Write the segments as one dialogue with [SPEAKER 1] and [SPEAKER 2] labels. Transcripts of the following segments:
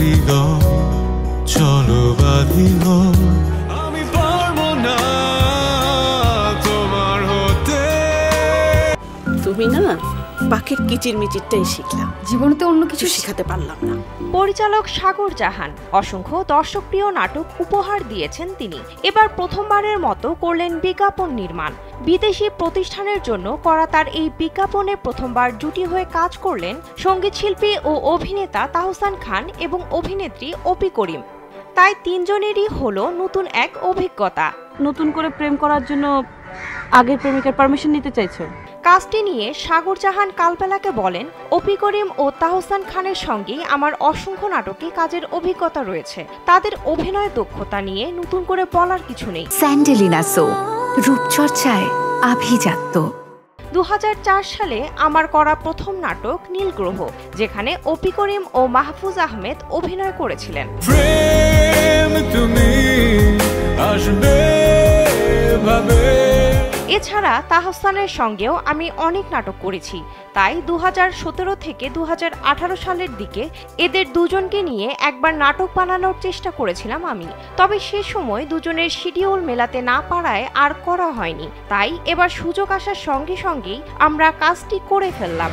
[SPEAKER 1] কারিগর চলো বাঁধিব আমি পারবো না তোমার হতে
[SPEAKER 2] তুমি না পাখির কিচিরমিচিরটাই শিখলাম, জীবনে তো অন্য কিছু শেখাতে পারলাম না।
[SPEAKER 3] পরিচালক সাগর জাহান অসংখ্য দর্শকপ্রিয় নাটক উপহার দিয়েছেন তিনি। এবার প্রথমবারের মতো করলেন বিজ্ঞাপন নির্মাণ। বিদেশি প্রতিষ্ঠানের জন্য করা তার এই বিজ্ঞাপনে প্রথমবার জুটি হয়ে কাজ করলেন সঙ্গীতশিল্পী ও অভিনেতা তাহসান খান এবং অভিনেত্রী অপি করিম। তাই তিনজনেরই হলো নতুন এক অভিজ্ঞতা।
[SPEAKER 4] নতুন করে প্রেম করার জন্য আগের প্রেমিকার পারমিশন নিতে চাইছো?
[SPEAKER 3] কাজটি নিয়ে সাগর জাহান কালবেলাকে বলেন, অপি করিম ও তাহসান খানের সঙ্গেই আমার অসংখ্য নাটকে কাজের অভিজ্ঞতা রয়েছে। তাদের অভিনয় দক্ষতা নিয়ে নতুন করে বলার কিছু নেই।
[SPEAKER 5] স্যান্ডেলিনা সো, রূপচর্চায় আভিজাত্য।
[SPEAKER 3] 2004 সালে আমার করা প্রথম নাটক নীলগ্রহ, যেখানে অপি করিম ও মাহফুজ আহমেদ অভিনয় করেছিলেন।
[SPEAKER 1] প্রেম তুমি আসবে ভাবে।
[SPEAKER 3] এছাড়া তাহসানের সঙ্গেও আমি অনেক নাটক করেছি। তাই 2017 থেকে 2018 সালের দিকে এদের দুজনকে নিয়ে একবার নাটক বানানোর চেষ্টা করেছিলাম আমি। তবে সে সময় দুজনের শিডিউল মেলাতে না পারায় আর করা হয়নি। তাই এবার সুযোগ আসার সঙ্গে সঙ্গেই আমরা কাজটি করে ফেললাম।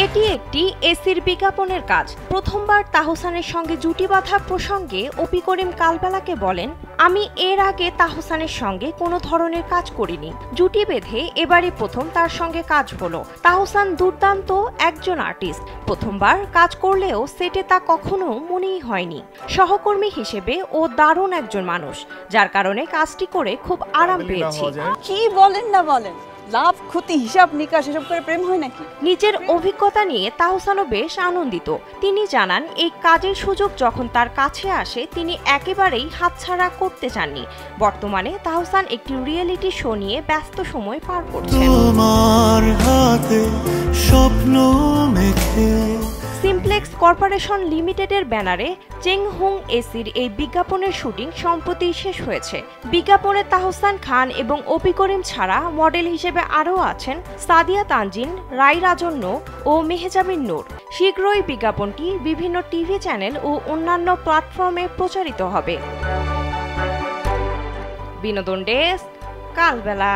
[SPEAKER 3] এটি একটি এসির বিজ্ঞাপনের কাজ। প্রথমবার তাহসানের সঙ্গে জুটি বাঁধা প্রসঙ্গে অপি করিম কালবেলাকে বলেন, আমি এর আগে তাহসানের সঙ্গে কোনো ধরনের কাজ করিনি। জুটি বেঁধে এবারই প্রথম তার সঙ্গে কাজ হলো। তাহসান দুর্দান্ত একজন আর্টিস্ট। প্রথমবার কাজ করলেও সেটে তা কখনো মনেই হয়নি। সহকর্মী হিসেবে ও দারুণ একজন মানুষ, যার কারণে কাজটি করে খুব আরাম পেয়েছি।
[SPEAKER 2] কি বলেন না বলেন, লাভ ক্ষতি হিসাব নিকাশ এসব করে প্রেম হয় নাকি?
[SPEAKER 3] নিজের অভিজ্ঞতা নিয়ে তাহসানও বেশ আনন্দিত। তিনি জানান, এই কাজের সুযোগ যখন তার কাছে আসে তিনি একেবারেই হাতছাড়া করতে চাননি। বর্তমানে তাহসান একটি রিয়েলিটি শো নিয়ে ব্যস্ত সময় পার করছেন।
[SPEAKER 1] তোমার হাতে স্বপ্ন মেখে
[SPEAKER 3] সিমপ্লেক্স কর্পোরেশন লিমিটেডের ব্যানারে চেং হুং এসির এই বিজ্ঞাপনের শুটিং সম্প্রতি শেষ হয়েছে। বিজ্ঞাপনে তাহসান খান এবং অপি করিম ছাড়া মডেল হিসেবে আরও আছেন সাদিয়া তানজিন, রাই রাজন্য ও মেহজাবিন নূর। শীঘ্রই বিজ্ঞাপনটি বিভিন্ন টিভি চ্যানেল ও অন্যান্য প্ল্যাটফর্মে প্রচারিত হবে। বিনোদন ডেস্ক, কালবেলা।